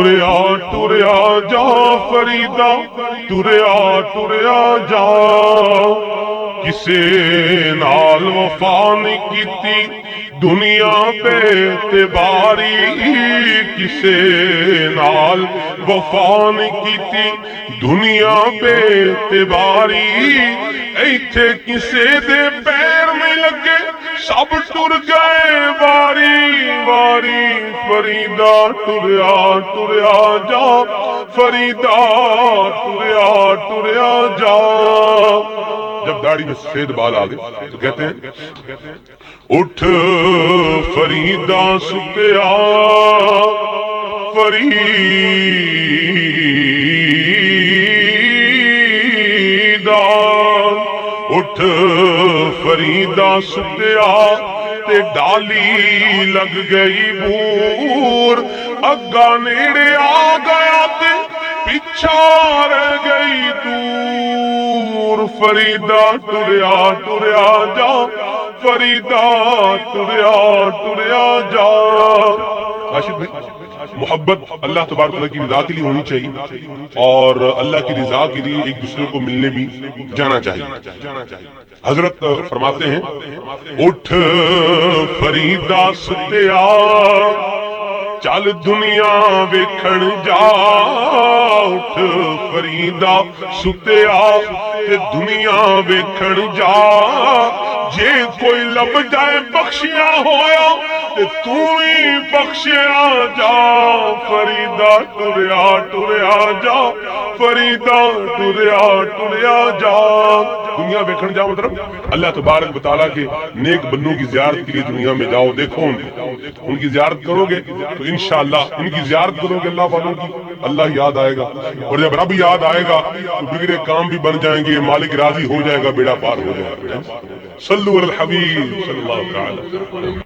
ٹریا ٹریا جا فریدا ٹریا ٹریا جا کسے نال وفا نہیں کیتی دنیا پہ اعتباری کسے نال وفا نہیں کیتی دنیا پہ اعتباری ایتھے کسے دے پیر نہیں لگے سب ٹر گئے واری واری فریدا ٹریا ٹریا جا فریدا ٹریا ٹریا جا جب داڑھی میں سفید بال آ گئے تو کہتے ہیں اٹھ فریدا ستیا فریدا اٹھ فریدا ستیا تے ڈالی لگ گئی بور اگا نیڑے آ گیا تے پیچھا رہ گئی دور فریدا ٹریا ٹریا جا فریدا ٹریا ٹریا جا راشد بھائی محبت اللہ تبارک تعالیٰ کی رضا کے لیے ہونی چاہیے اور اللہ کی رضا کے لیے ایک دوسرے کو ملنے بھی جانا چاہیے حضرت فرماتے ہیں اٹھ فریدا ستیا چل دنیا ویکھن جا اٹھ فریدا ستیا تے دنیا ویکھن جا جے کوئی لب جائے بخشیا ہویا تے تو ہی بخشیا جا فریدا ٹریا ٹریا جا فریدا ٹریا ٹریا جا دنیا ویکھن جا مطلب اللہ تبارک و تعالیٰ کے نیک بندوں کی زیارت کے لیے دنیا میں جاؤ دیکھو ان کی زیارت کرو گے تو انشاءاللہ ان کی زیارت کرو گے اللہ والوں کی اللہ یاد آئے گا اور جب رب یاد آئے گا تو بگڑے کام بھی بن جائیں گے مالک راضی ہو جائے گا بیڑا پار ہو جائے گا صلو علی الحبیب صلی اللہ تعالی